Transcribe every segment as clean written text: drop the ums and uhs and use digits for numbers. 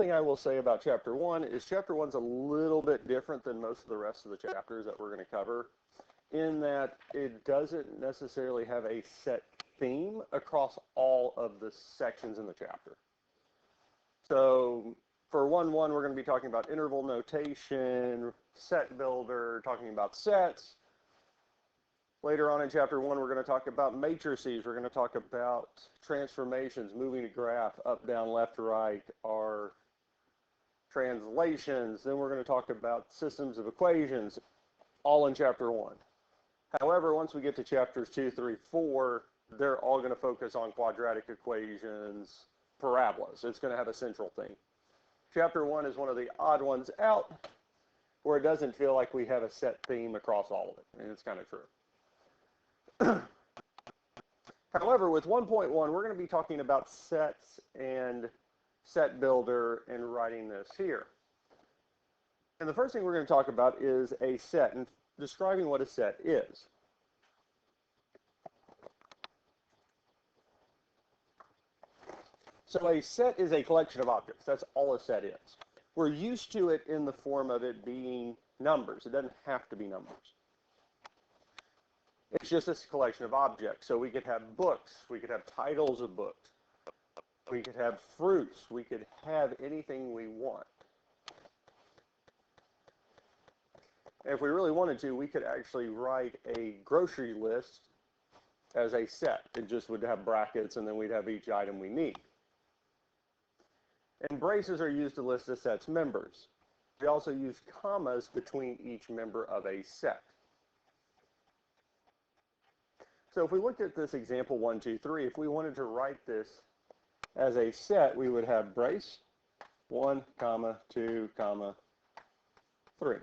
thing I will say about chapter 1 is chapter 1's a little bit different than most of the rest of the chapters that we're going to cover, in that it doesn't necessarily have a set theme across all of the sections in the chapter. So for 1.1, we're going to be talking about interval notation, set builder, talking about sets. Later on in chapter 1, we're going to talk about matrices. We're going to talk about transformations, moving a graph up, down, left, right, our translations. Then we're going to talk about systems of equations, all in chapter 1. However, once we get to chapters 2, 3, 4, they're all going to focus on quadratic equations, parabolas. It's going to have a central theme. Chapter 1 is one of the odd ones out, where it doesn't feel like we have a set theme across all of it, and it's kind of true. However, with 1.1, we're going to be talking about sets and set builder and writing this here. And the first thing we're going to talk about is a set and describing what a set is. So a set is a collection of objects. That's all a set is. We're used to it in the form of it being numbers. It doesn't have to be numbers. It's just a collection of objects. So we could have books. We could have titles of books. We could have fruits. We could have anything we want. And if we really wanted to, we could actually write a grocery list as a set. It just would have brackets, and then we'd have each item we need. And braces are used to list a set's members. We also use commas between each member of a set. So if we looked at this example 1, 2, 3, if we wanted to write this as a set, we would have brace 1, 2, 3.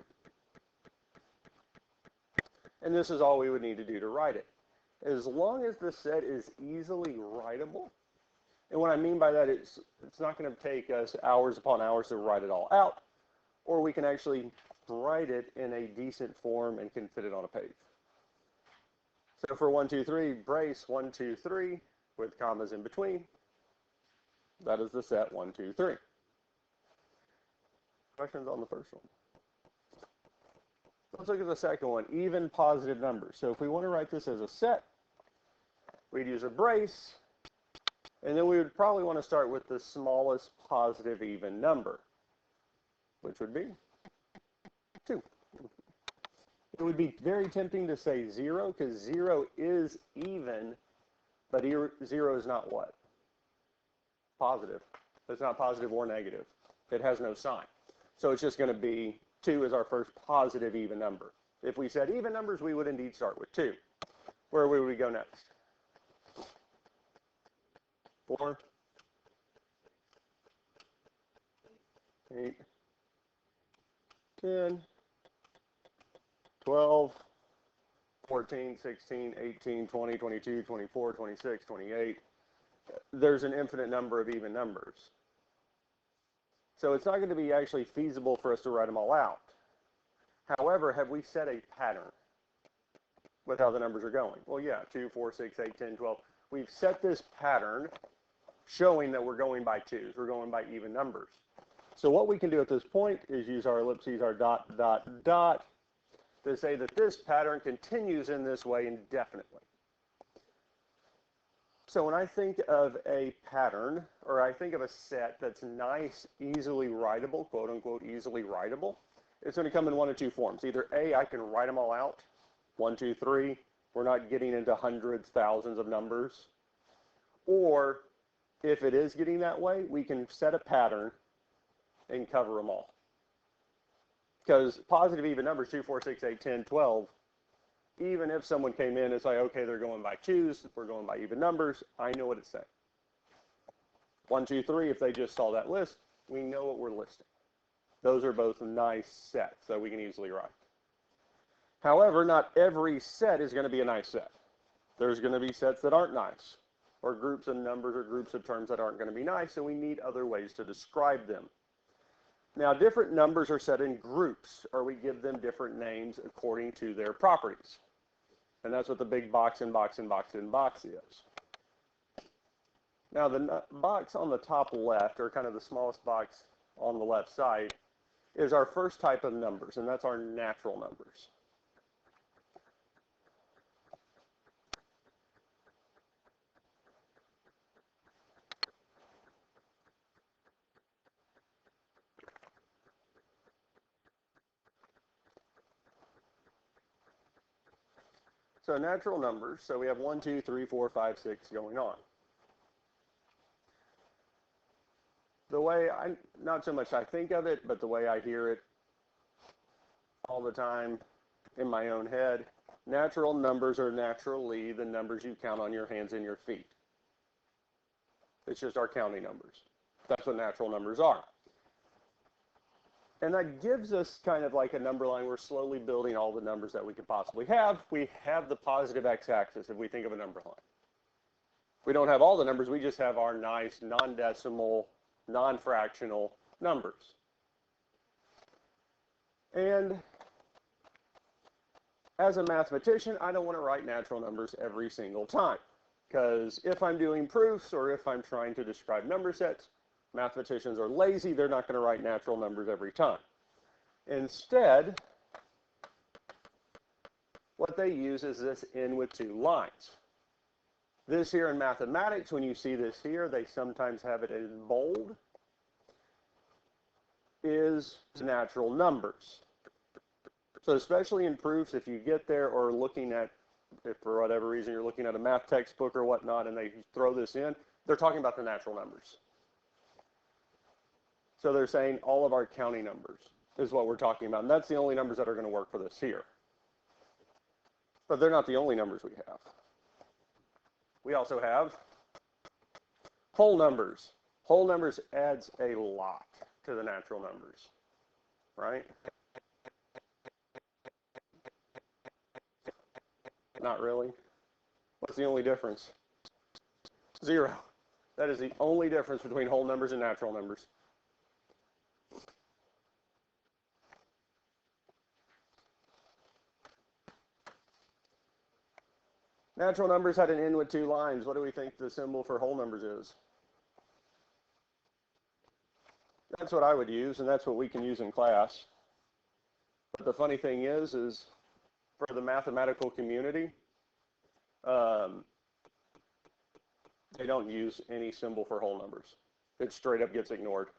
And this is all we would need to do to write it. As long as the set is easily writable, and what I mean by that is it's not going to take us hours upon hours to write it all out, or we can actually write it in a decent form and can fit it on a page. So for 1, 2, 3, brace 1, 2, 3 with commas in between. That is the set 1, 2, 3. Questions on the first one? Let's look at the second one, even positive numbers. So if we want to write this as a set, we'd use a brace, and then we would probably want to start with the smallest positive even number, which would be 2. It would be very tempting to say 0, because 0 is even, but 0 is not what? Positive. It's not positive or negative. It has no sign. So it's just going to be 2 is our first positive even number. If we said even numbers, we would indeed start with 2. Where would we go next? 4, 8, 10, 12, 14, 16, 18, 20, 22, 24, 26, 28. There's an infinite number of even numbers. So it's not going to be actually feasible for us to write them all out. However, have we set a pattern with how the numbers are going? Well, yeah, 2, 4, 6, 8, 10, 12. We've set this pattern showing that we're going by 2s. We're going by even numbers. So what we can do at this point is use our ellipses, our dot, dot, dot, to say that this pattern continues in this way indefinitely. So when I think of a pattern, or I think of a set that's nice, easily writable, quote unquote, easily writable, it's going to come in one of two forms. Either A, I can write them all out, 1, 2, 3, we're not getting into hundreds, thousands of numbers. Or if it is getting that way, we can set a pattern and cover them all. Because positive even numbers, 2, 4, 6, 8, 10, 12, even if someone came in and say, okay, they're going by 2s, we're going by even numbers, I know what it's saying. 1, 2, 3, if they just saw that list, we know what we're listing. Those are both nice sets that we can easily write. However, not every set is going to be a nice set. There's going to be sets that aren't nice, or groups of numbers or groups of terms that aren't going to be nice, and we need other ways to describe them. Now, different numbers are set in groups, or we give them different names according to their properties. And that's what the big box in box in box in box is. Now, the box on the top left, or kind of the smallest box on the left side, is our first type of numbers, and that's our natural numbers. So natural numbers, so we have 1, 2, 3, 4, 5, 6 going on. The way not so much I think of it, but the way I hear it all the time in my own head, natural numbers are naturally the numbers you count on your hands and your feet. It's just our counting numbers. That's what natural numbers are. And that gives us kind of like a number line. We're slowly building all the numbers that we could possibly have. We have the positive x-axis if we think of a number line. We don't have all the numbers. We just have our nice non-decimal, non-fractional numbers. And as a mathematician, I don't want to write natural numbers every single time. Because if I'm doing proofs or if I'm trying to describe number sets, mathematicians are lazy. They're not going to write natural numbers every time. Instead, what they use is this n with two lines. This here in mathematics, when you see this here, they sometimes have it in bold, is natural numbers. So especially in proofs, if you get there or looking at, if for whatever reason you're looking at a math textbook or whatnot and they throw this in, they're talking about the natural numbers. So they're saying all of our counting numbers is what we're talking about. And that's the only numbers that are going to work for this here. But they're not the only numbers we have. We also have whole numbers. Whole numbers adds a lot to the natural numbers, right? Not really. What's the only difference? 0. That is the only difference between whole numbers and natural numbers. Natural numbers had an n with two lines. What do we think the symbol for whole numbers is? That's what I would use, and that's what we can use in class. But the funny thing is for the mathematical community, they don't use any symbol for whole numbers. It straight up gets ignored.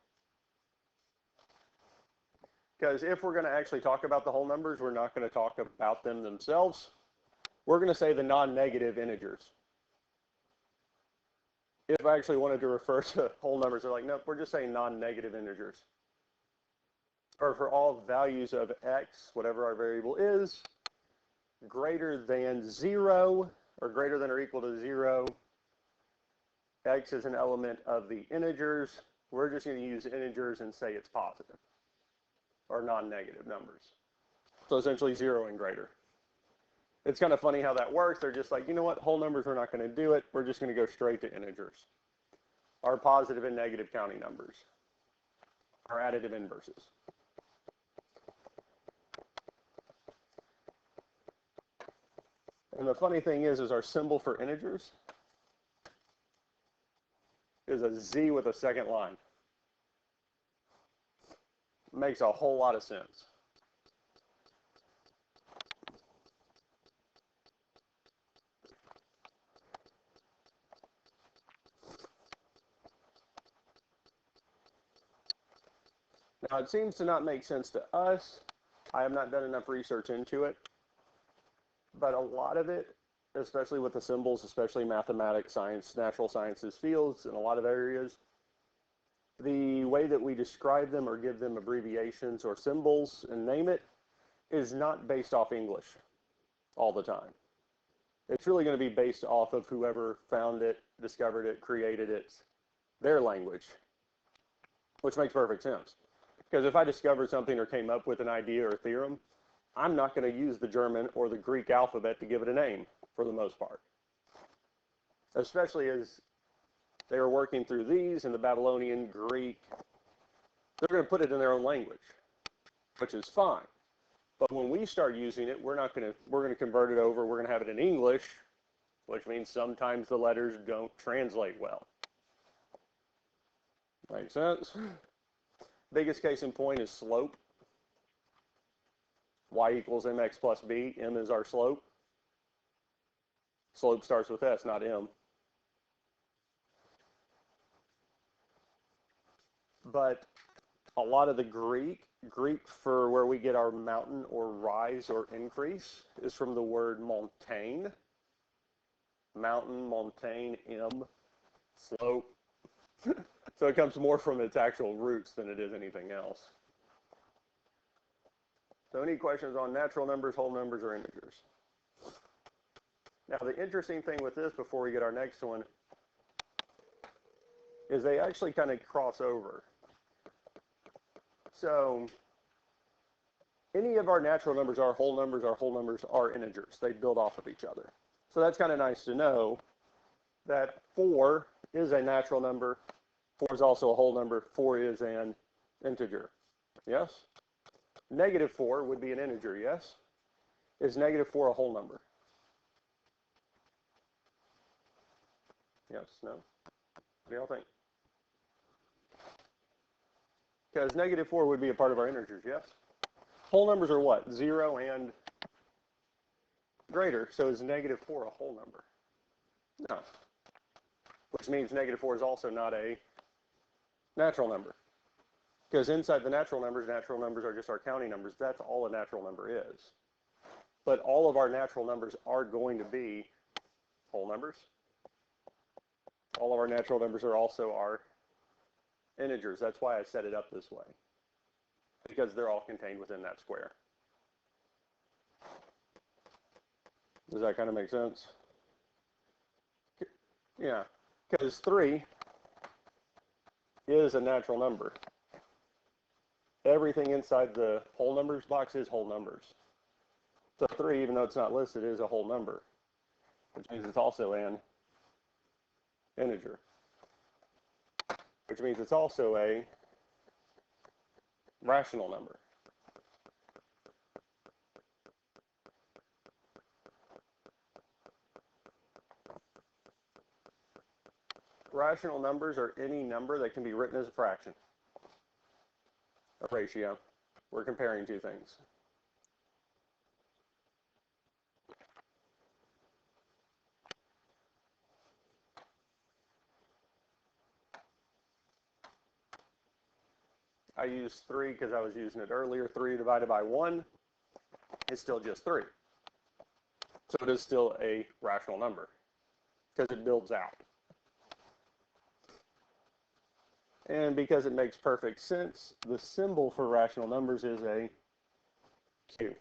Because if we're going to actually talk about the whole numbers, we're not going to talk about them themselves. We're going to say the non-negative integers. If I actually wanted to refer to whole numbers, they're like, nope, we're just saying non-negative integers. Or for all values of x, whatever our variable is, greater than 0, or greater than or equal to 0, x is an element of the integers. We're just going to use integers and say it's positive, or non-negative numbers. So essentially 0 and greater. It's kind of funny how that works. They're just like, you know what, whole numbers, we're not going to do it. We're just going to go straight to integers. Our positive and negative counting numbers. Our additive inverses. And the funny thing is our symbol for integers is a Z with a second line. Makes a whole lot of sense. Now, it seems to not make sense to us. I have not done enough research into it. But a lot of it, especially with the symbols, especially mathematics, science, natural sciences fields, in a lot of areas, the way that we describe them or give them abbreviations or symbols and name it is not based off English all the time. It's really going to be based off of whoever found it, discovered it, created it, their language, which makes perfect sense. Because if I discovered something or came up with an idea or a theorem, I'm not going to use the German or the Greek alphabet to give it a name for the most part. Especially as they were working through these in the Babylonian, Greek, they're going to put it in their own language, which is fine. But when we start using it, we're going to convert it over, we're going to have it in English, which means sometimes the letters don't translate well. Make sense? Biggest case in point is slope. Y equals mx plus b. M is our slope. Slope starts with S, not M. But a lot of the Greek for where we get our mountain or rise or increase is from the word montagne. Mountain, montagne, M, slope. So it comes more from its actual roots than it is anything else. So any questions on natural numbers, whole numbers, or integers? Now the interesting thing with this before we get our next one is they actually kind of cross over. So any of our natural numbers are whole numbers, our whole numbers are integers. They build off of each other. So that's kind of nice to know that 4 is a natural number. 4 is also a whole number. 4 is an integer. Yes? -4 would be an integer, yes? Is -4 a whole number? Yes, no? What do y'all think? Because -4 would be a part of our integers, yes? Whole numbers are what? 0 and greater. So is -4 a whole number? No. Which means -4 is also not a natural number. Because inside the natural numbers are just our counting numbers. That's all a natural number is. But all of our natural numbers are going to be whole numbers. All of our natural numbers are also our integers. That's why I set it up this way. Because they're all contained within that square. Does that kind of make sense? Yeah. Because 3 is a natural number. Everything inside the whole numbers box is whole numbers. So 3, even though it's not listed, is a whole number, which means it's also an integer, which means it's also a rational number. Rational numbers are any number that can be written as a fraction, a ratio. We're comparing two things. I used 3 because I was using it earlier. 3 divided by 1 is still just 3. So it is still a rational number because it builds out. And because it makes perfect sense, the symbol for rational numbers is a Q.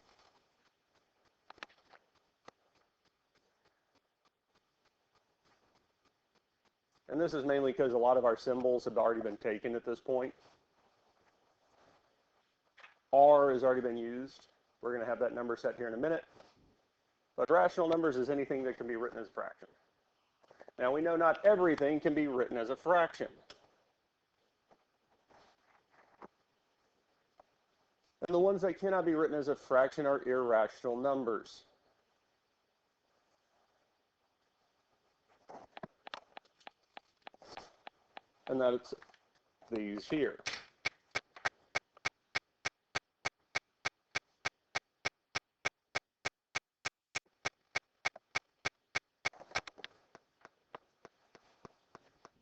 And this is mainly because a lot of our symbols have already been taken at this point. R has already been used. We're going to have that number set here in a minute. But rational numbers is anything that can be written as a fraction. Now we know not everything can be written as a fraction. And the ones that cannot be written as a fraction are irrational numbers. And that's these here.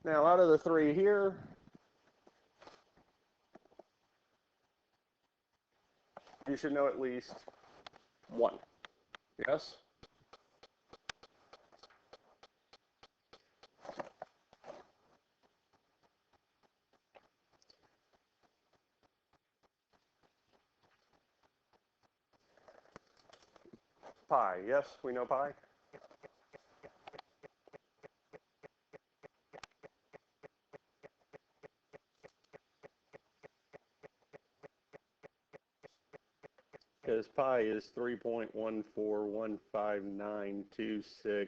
Now, out of the 3 here, you should know at least 1. Yes? Pi. Yes, we know pi? Because pi is 3.1415926 ...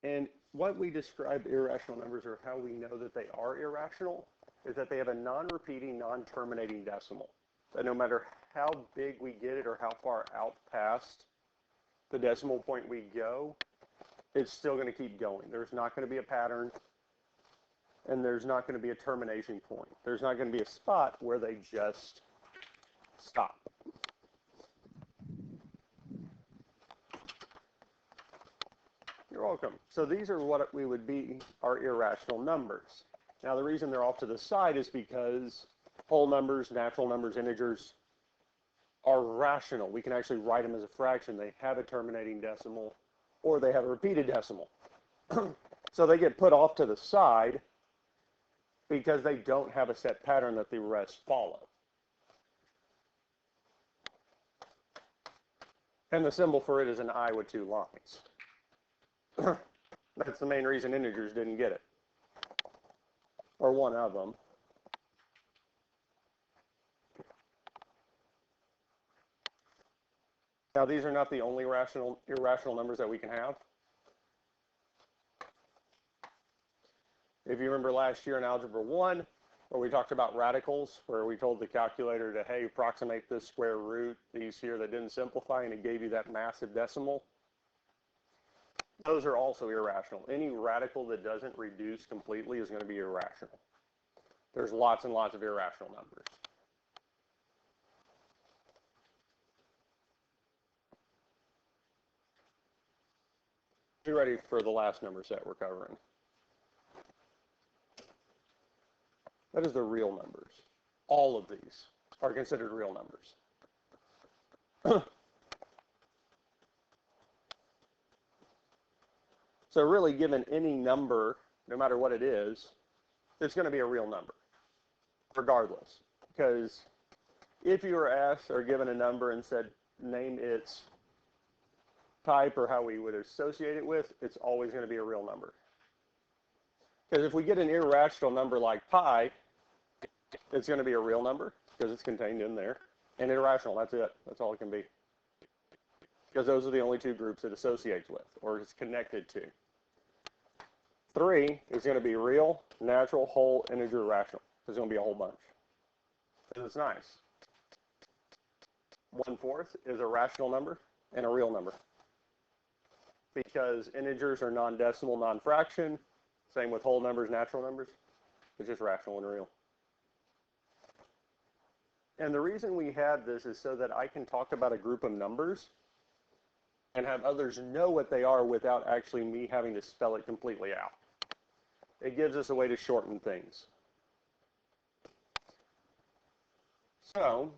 And what we describe irrational numbers, or how we know that they are irrational, is that they have a non-repeating, non-terminating decimal. That no matter how big we get it or how far out past the decimal point we go, it's still going to keep going. There's not going to be a pattern, and there's not going to be a termination point. There's not going to be a spot where they just stop. You're welcome. So these are what we would be our irrational numbers. Now the reason they're off to the side is because whole numbers, natural numbers, integers are rational. We can actually write them as a fraction. They have a terminating decimal or they have a repeated decimal. So they get put off to the side because they don't have a set pattern that the rest follow. And the symbol for it is an I with 2 lines. That's the main reason integers didn't get it. Or one of them. Now these are not the only irrational numbers that we can have. If you remember last year in Algebra 1, where we talked about radicals, where we told the calculator to, hey, approximate this square root, these here that didn't simplify, and it gave you that massive decimal. Those are also irrational. Any radical that doesn't reduce completely is going to be irrational. There's lots and lots of irrational numbers. Be ready for the last number set we're covering. That is the real numbers. All of these are considered real numbers. So really, given any number, no matter what it is, it's going to be a real number, regardless. Because if you were asked or given a number and said, name its type or how we would associate it with, it's always going to be a real number. Because if we get an irrational number like pi, it's going to be a real number because it's contained in there. And irrational, that's it. That's all it can be. Because those are the only two groups it associates with or it's connected to. 3 is going to be real, natural, whole, integer, rational. There's going to be a whole bunch. And it's nice. 1/4 is a rational number and a real number. Because integers are non-decimal, non-fraction. Same with whole numbers, natural numbers. It's just rational and real. And the reason we have this is so that I can talk about a group of numbers and have others know what they are without actually me having to spell it completely out. It gives us a way to shorten things. So,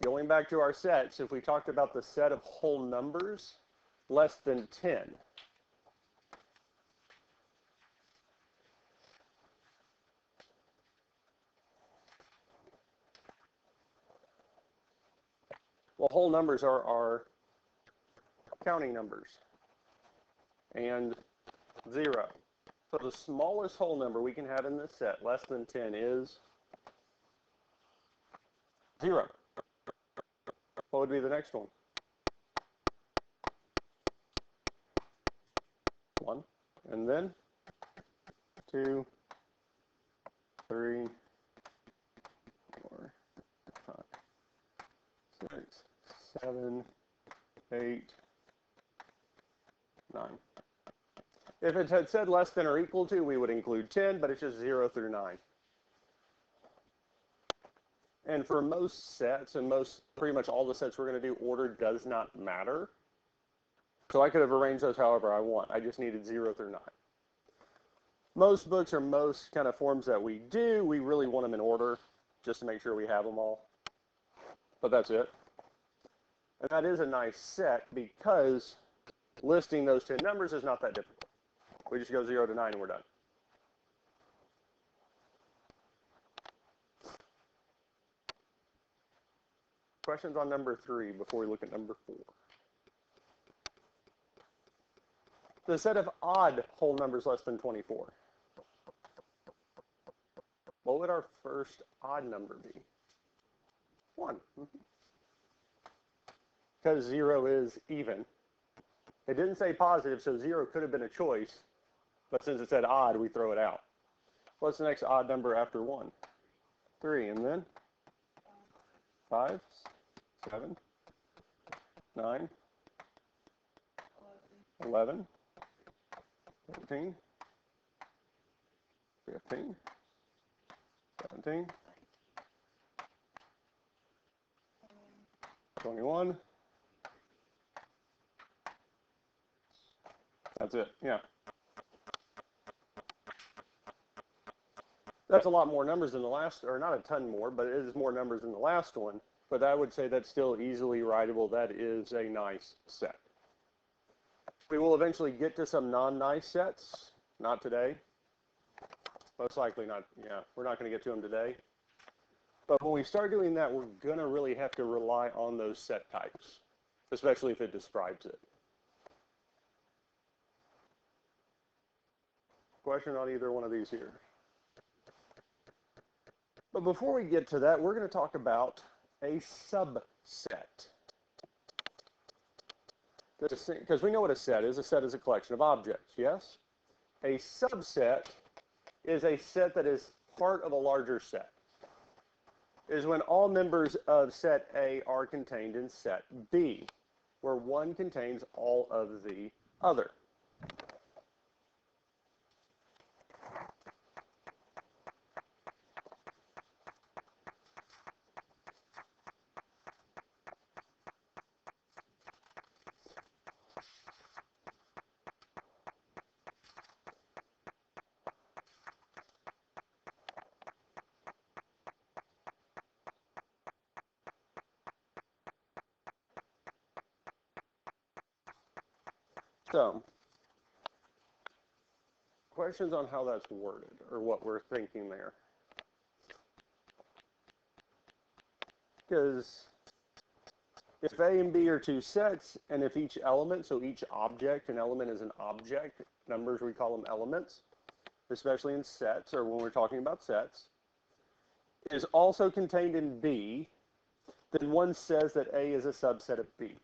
going back to our sets, if we talked about the set of whole numbers less than 10, well, whole numbers are our counting numbers and 0. So the smallest whole number we can have in this set, less than 10, is 0. What would be the next one? 1. And then 2, 3, 4, 5, 6, 7, 8, 9. If it had said less than or equal to, we would include 10, but it's just 0 through 9. And for most sets, and pretty much all the sets we're going to do, order does not matter. So I could have arranged those however I want. I just needed 0 through 9. Most books or most kind of forms that we do, we really want them in order, just to make sure we have them all. But that's it. And that is a nice set because listing those 10 numbers is not that difficult. We just go 0 to 9 and we're done. Questions on number 3 before we look at number 4? The set of odd whole numbers less than 24. What would our first odd number be? 1. Because 0 is even. It didn't say positive, so 0 could have been a choice. But since it said odd, we throw it out. What's the next odd number after 1? 3, and then 5, 7, 9, 11, 14, 15, 17, 21. That's it, yeah. That's a lot more numbers than the last, or not a ton more, but it is more numbers than the last one. But I would say that's still easily writable. That is a nice set. We will eventually get to some non-nice sets. Not today. Most likely not, yeah, we're not going to get to them today. But when we start doing that, we're going to really have to rely on those set types, especially if it describes it. Question on either one of these here? But before we get to that, we're going to talk about a subset. Because we know what a set is. A set is a collection of objects, yes? A subset is a set that is part of a larger set. It is when all members of set A are contained in set B, where one contains all of the other. So, questions on how that's worded, or what we're thinking there? Because if A and B are two sets, and if each element, so each object, an element is an object, numbers we call them elements, especially in sets, or when we're talking about sets, is also contained in B, then one says that A is a subset of B.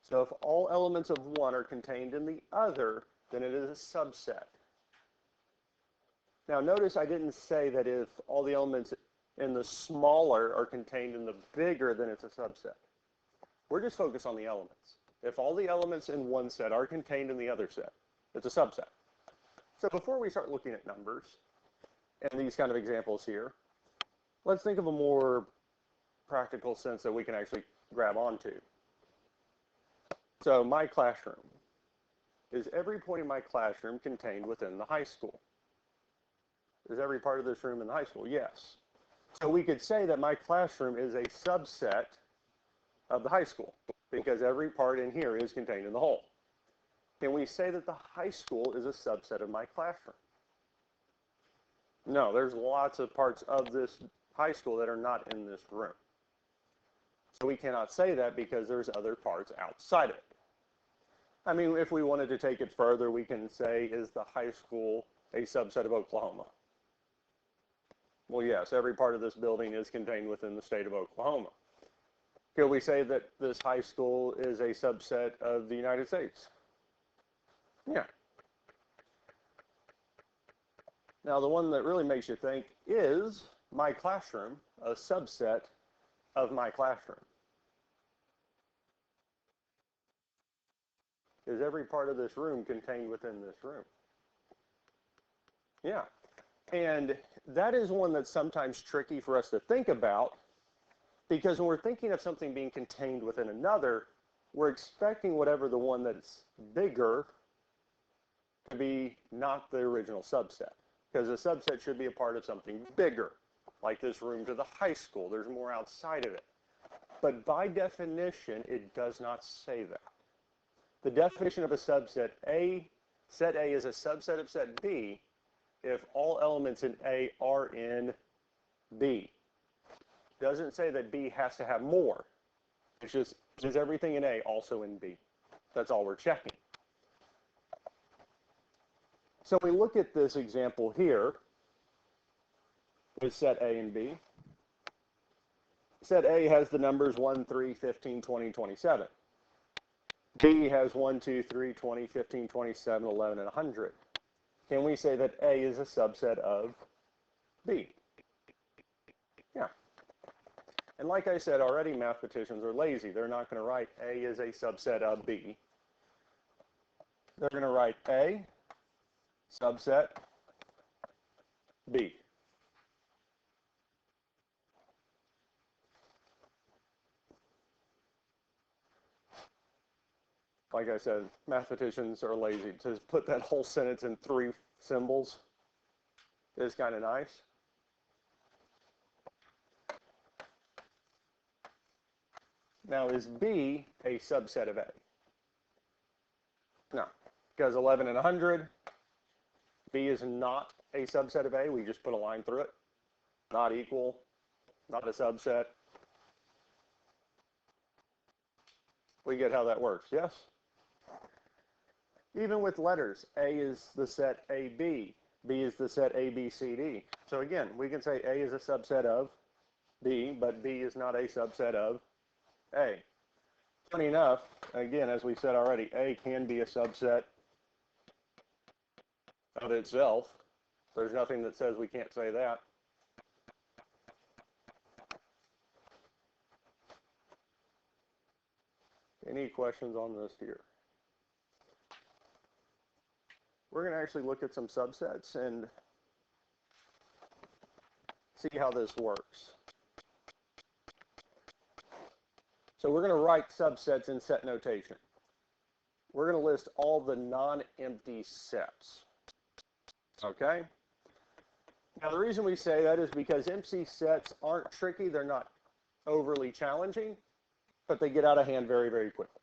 So if all elements of one are contained in the other, then it is a subset. Now notice I didn't say that if all the elements in the smaller are contained in the bigger, then it's a subset. We're just focused on the elements. If all the elements in one set are contained in the other set, it's a subset. So before we start looking at numbers and these kind of examples here, let's think of a more practical sense that we can actually grab onto. So my classroom. Is every point in my classroom contained within the high school? Is every part of this room in the high school? Yes. So we could say that my classroom is a subset of the high school because every part in here is contained in the whole. Can we say that the high school is a subset of my classroom? No, there's lots of parts of this high school that are not in this room. So we cannot say that because there's other parts outside of it. I mean, if we wanted to take it further, we can say, is the high school a subset of Oklahoma? Well, yes, every part of this building is contained within the state of Oklahoma. Could we say that this high school is a subset of the United States? Yeah. Now, the one that really makes you think, is my classroom a subset of my classroom? Is every part of this room contained within this room? Yeah. And that is one that's sometimes tricky for us to think about because when we're thinking of something being contained within another, we're expecting whatever the one that's bigger to be not the original subset. Because a subset should be a part of something bigger, like this room to the high school. There's more outside of it. But by definition, it does not say that. The definition of a subset, set A is a subset of set B if all elements in A are in B. Doesn't say that B has to have more. It's just, is everything in A also in B? That's all we're checking. So we look at this example here with set A and B. Set A has the numbers 1, 3, 15, 20, 27. B has 1, 2, 3, 20, 15, 27, 11, and 100. Can we say that A is a subset of B? Yeah. And like I said already, mathematicians are lazy. They're not going to write A as a subset of B. They're going to write A subset B. Like I said, mathematicians are lazy. To put that whole sentence in 3 symbols is kind of nice. Now, is B a subset of A? No, because 11 and 100, B is not a subset of A. We just put a line through it. Not equal, not a subset. We get how that works, yes? Even with letters, A is the set AB. B is the set ABCD. So again, we can say A is a subset of B, but B is not a subset of A. Funny enough, again, as we said already, A can be a subset of itself. There's nothing that says we can't say that. Any questions on this here? We're going to actually look at some subsets and see how this works. So we're going to write subsets in set notation. We're going to list all the non-empty sets. Okay? Now the reason we say that is because empty sets aren't tricky. They're not overly challenging, but they get out of hand very, very quickly.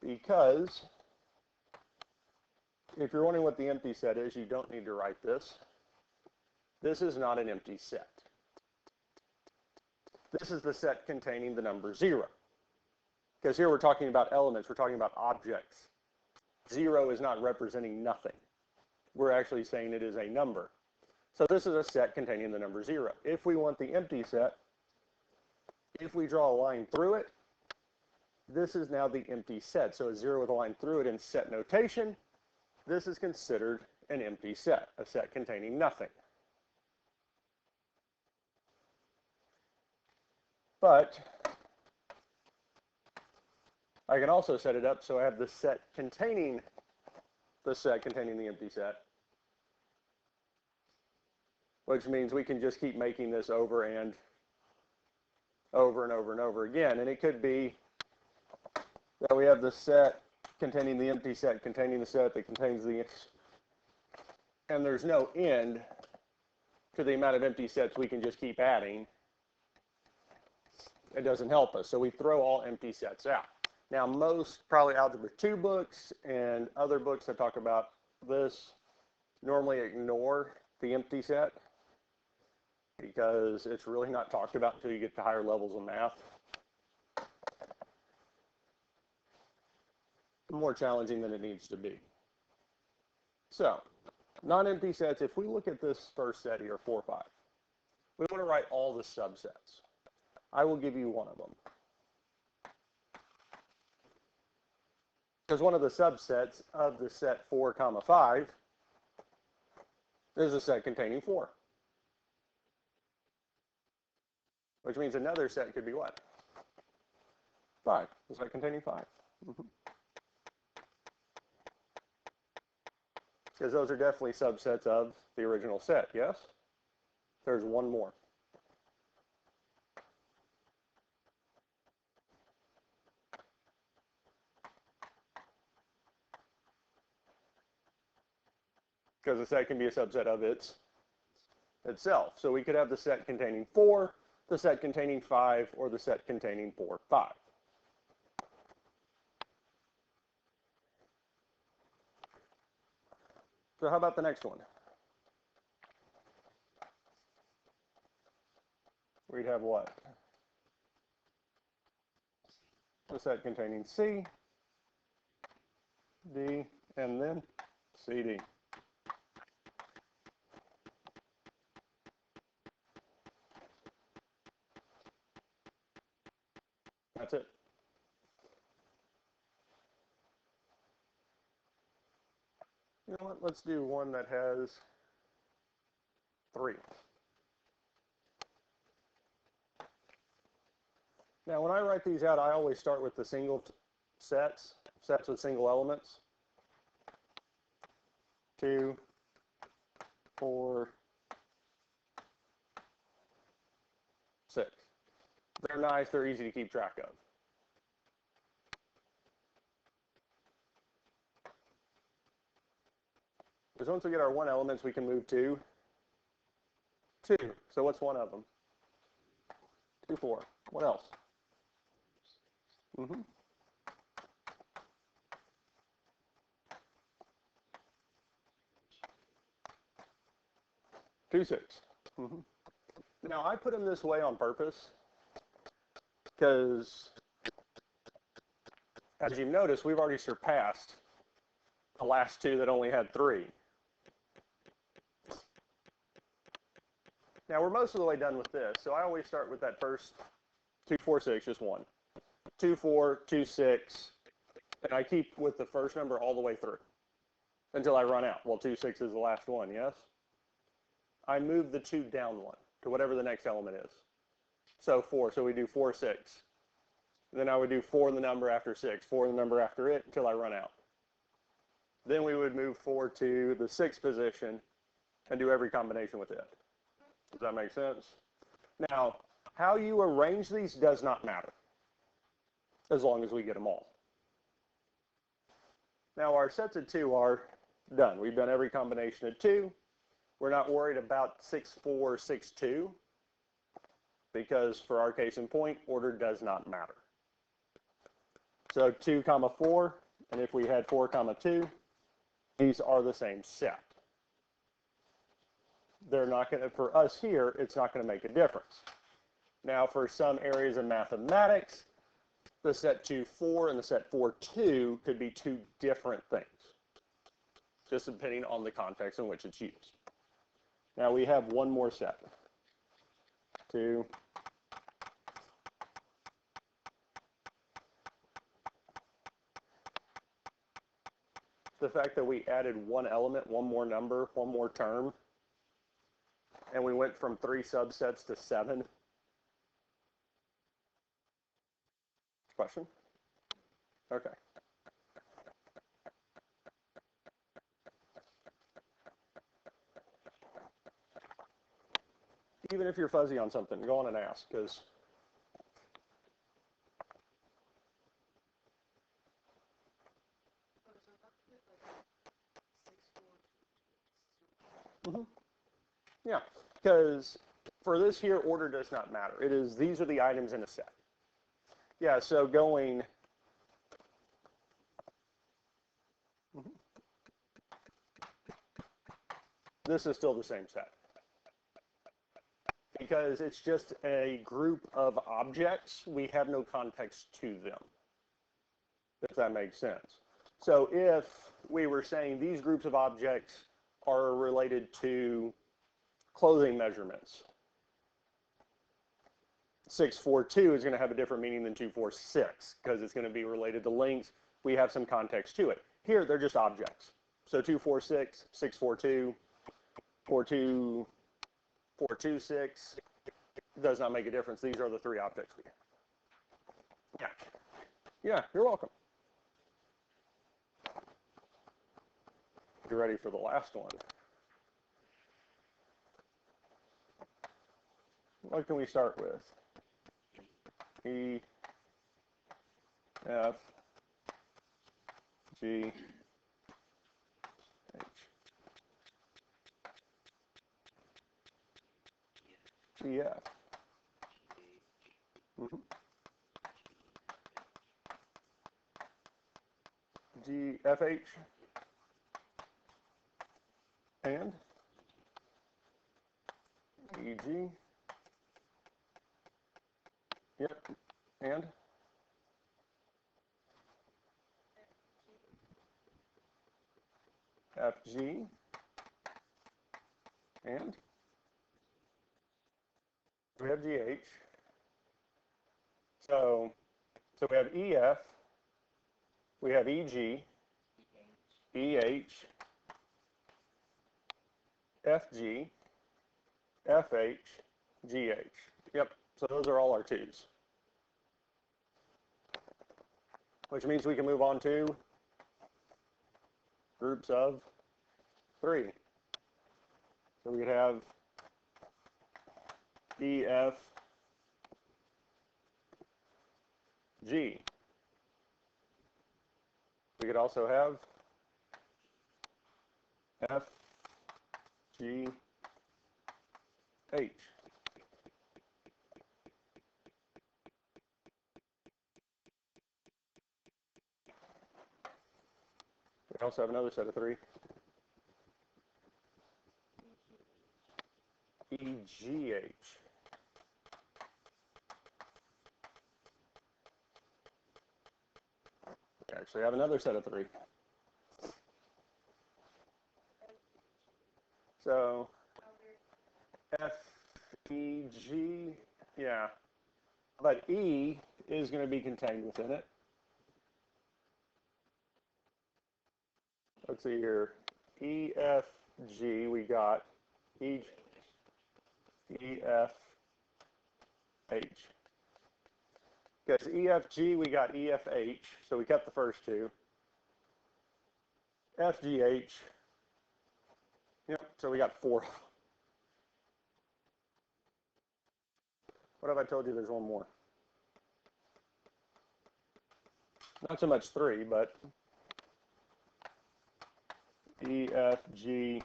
Because if you're wondering what the empty set is, you don't need to write this. This is not an empty set. This is the set containing the number 0. Because here we're talking about elements, we're talking about objects. 0 is not representing nothing. We're actually saying it is a number. So this is a set containing the number 0. If we want the empty set, if we draw a line through it, this is now the empty set. So a 0 with a line through it in set notation, this is considered an empty set, a set containing nothing. But I can also set it up so I have the set containing the empty set, which means we can just keep making this over and over and over and over again. And it could be that we have the set containing the empty set containing the set that contains the, and there's no end to the amount of empty sets we can just keep adding. It doesn't help us, so we throw all empty sets out. Now most probably Algebra 2 books and other books that talk about this normally ignore the empty set because it's really not talked about until you get to higher levels of math. More challenging than it needs to be. So, non-empty sets, if we look at this first set here, 4, 5, we want to write all the subsets. I will give you one of them. Because one of the subsets of the set 4, 5 is a set containing 4. Which means another set could be what? 5. A set containing 5. Because those are definitely subsets of the original set, yes? There's one more. Because the set can be a subset of itself. So we could have the set containing 4, the set containing 5, or the set containing 4, 5. So how about the next one? We'd have what? The set containing C, D, and then CD. That's it. You know what? Let's do one that has 3. Now, when I write these out, I always start with the single sets with single elements. 2, 4, 6. They're nice, they're easy to keep track of. Because once we get our 1 elements, we can move to 2. So what's one of them? 2, 4. What else? 2, 6. Now, I put them this way on purpose because, as you've noticed, we've already surpassed the last 2 that only had 3. Now, we're most of the way done with this, so I always start with that first 2, 4, 6, just 1. 2, 4, 2, 6, and I keep with the first number all the way through until I run out. Well, 2, 6 is the last one, yes? I move the 2 down 1 to whatever the next element is. So 4, so we do 4, 6. Then I would do 4 in the number after 6, 4 in the number after it until I run out. Then we would move 4 to the 6th position and do every combination with it. Does that make sense? Now, how you arrange these does not matter, as long as we get them all. Now, our sets of 2 are done. We've done every combination of 2. We're not worried about 6, 4, 6, 2, because for our case in point, order does not matter. So 2, 4, and if we had 4, 2, these are the same set. They're not going to, for us here, it's not going to make a difference. Now, for some areas of mathematics, the set 2, 4 and the set 4, 2 could be 2 different things, just depending on the context in which it's used. Now, we have one more set. 2, the fact that we added 1 element, 1 more number, 1 more term, and we went from 3 subsets to 7. Question? Okay. Even if you're fuzzy on something, go on and ask, because yeah, because for this here, order does not matter. It is, these are the items in a set. Yeah, so going, this is still the same set, because it's just a group of objects. We have no context to them, if that makes sense. So if we were saying these groups of objects are related to clothing measurements, 642 is going to have a different meaning than 246 because it's going to be related to lengths. We have some context to it. Here, they're just objects. So 246, 642, 42, 426 does not make a difference. These are the 3 objects we have. Yeah. Yeah, you're welcome. You ready for the last one? What can we start with? E, F, G, H. E, F. G, F, H. And E, G. Yep. And F, G. And we have GH. So we have EF, we have EG, EH, FG, FH, GH. Yep, so those are all our 2's. which means we can move on to groups of 3. So we could have E, F, G. We could also have F, G, H. We also have another set of 3. E, G, H. We actually have another set of 3. So F, E, G, yeah. But E is going to be contained within it. Let's see here. E, F, G, we got E, F, H. Because E, F, G, we got E, F, H, so we kept the first 2. F, G, H, yep, so we got 4. What have I told you? There's one more. Not so much 3, but E, F, G,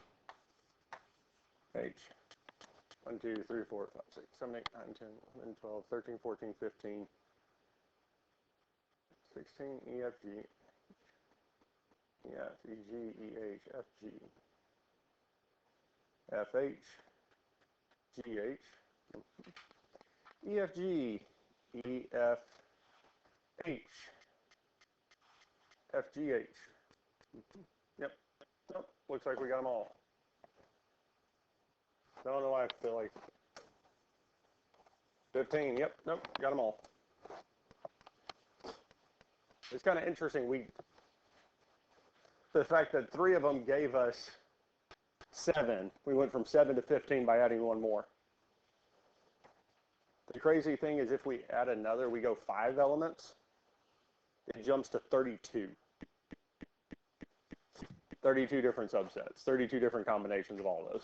H. 1, 2, 3, 4, 5, 6, 7, 8, 9, 10, 11, 12, 13, 14, 15, 16, E, F, G, E, F, E, G, E, H, F, G, F, H, G, H, E, F, G, E, F, H, F, G, H. Yep. Nope. Looks like we got them all. I don't know why I feel like 15. Yep. Nope. Got them all. It's kind of interesting. The fact that 3 of them gave us 7. We went from 7 to 15 by adding 1 more. The crazy thing is if we add another, we go 5 elements, it jumps to 32. 32 different subsets, 32 different combinations of all those.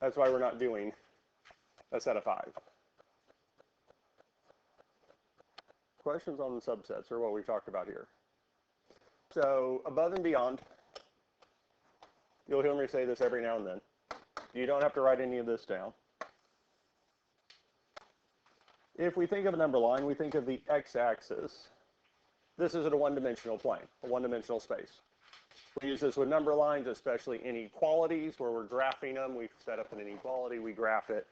That's why we're not doing a set of 5. Questions on the subsets or what we talked about here. So above and beyond, you'll hear me say this every now and then. You don't have to write any of this down. If we think of a number line, we think of the x-axis. This is at a one-dimensional plane, a one-dimensional space. We use this with number lines, especially inequalities, where we're graphing them. We set up an inequality, we graph it.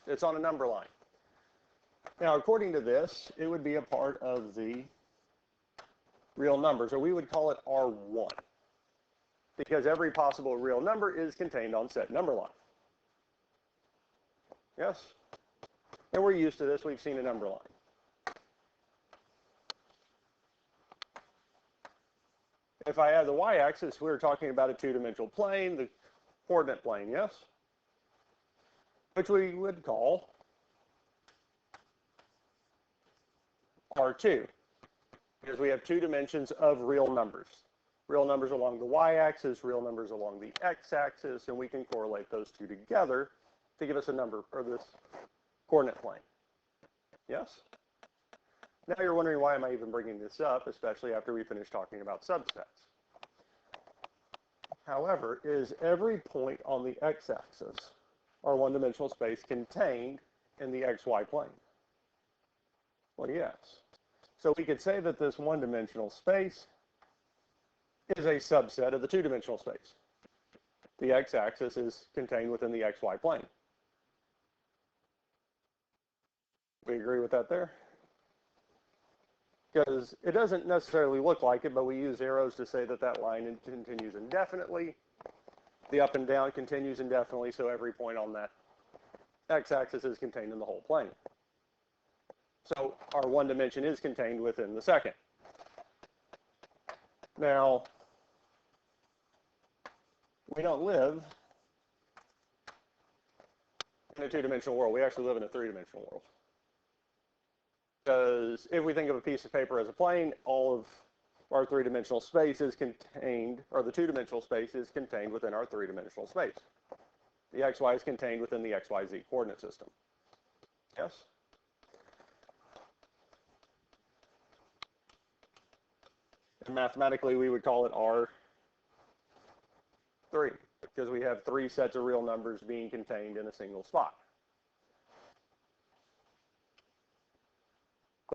It's on a number line. Now, according to this, it would be a part of the real numbers, or we would call it R1, because every possible real number is contained on said number line. Yes? And we're used to this. We've seen a number line. If I add the y-axis, we're talking about a two-dimensional plane, the coordinate plane, yes? Which we would call R2, because we have 2 dimensions of real numbers. Real numbers along the y-axis, real numbers along the x-axis, and we can correlate those 2 together to give us a number, or this coordinate plane. Yes? Now you're wondering, why am I even bringing this up, especially after we finish talking about subsets. However, is every point on the x-axis or one-dimensional space contained in the xy plane? Well, yes. So we could say that this one-dimensional space is a subset of the two-dimensional space. The x-axis is contained within the xy plane. We agree with that there? Because it doesn't necessarily look like it, but we use arrows to say that that line continues indefinitely. The up and down continues indefinitely, so every point on that x-axis is contained in the whole plane. So our one dimension is contained within the second. Now, we don't live in a two-dimensional world. We actually live in a three-dimensional world. Because if we think of a piece of paper as a plane, all of our three-dimensional space is contained, or the two-dimensional space is contained within our three-dimensional space. The xy is contained within the xyz coordinate system. Yes? And mathematically, we would call it R3, because we have three sets of real numbers being contained in a single spot.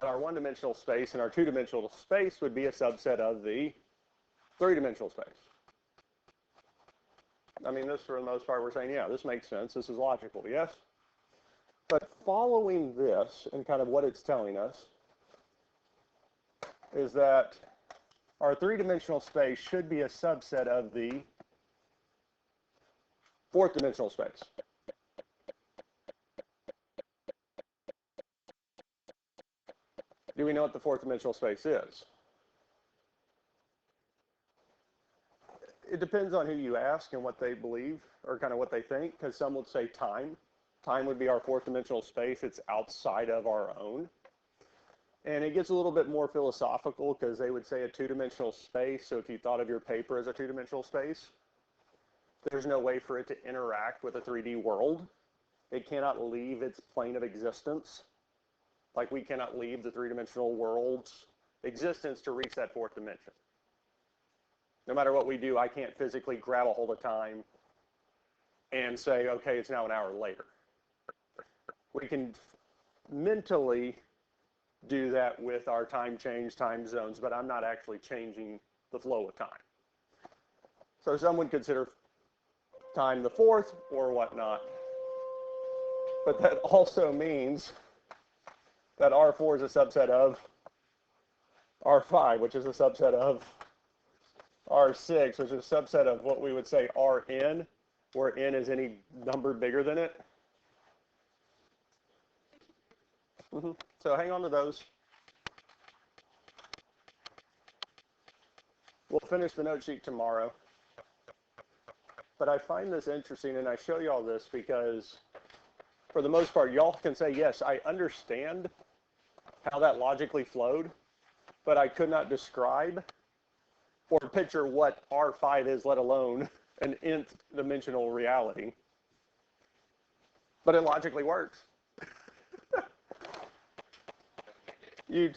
But our one-dimensional space and our two-dimensional space would be a subset of the three-dimensional space. I mean, this, for the most part, we're saying, yeah, this makes sense. This is logical, yes? But following this and kind of what it's telling us is that our three-dimensional space should be a subset of the fourth-dimensional space. Do we know what the fourth-dimensional space is? It depends on who you ask and what they believe, or kind of what they think, because some would say time. Time would be our fourth-dimensional space. It's outside of our own. And it gets a little bit more philosophical, because they would say a two-dimensional space. So if you thought of your paper as a two-dimensional space, there's no way for it to interact with a 3D world. It cannot leave its plane of existence. Like we cannot leave the three-dimensional world's existence to reach that fourth dimension. No matter what we do, I can't physically grab a hold of time and say, okay, it's now an hour later. We can mentally do that with our time change, time zones, but I'm not actually changing the flow of time. So some would consider time the fourth or whatnot. But that also means that R4 is a subset of R5, which is a subset of R6, which is a subset of what we would say Rn, where n is any number bigger than it. So hang on to those. We'll finish the note sheet tomorrow. But I find this interesting, and I show you all this because, for the most part, y'all can say, yes, I understand how that logically flowed, but I could not describe or picture what R5 is, let alone an nth dimensional reality. But it logically works. You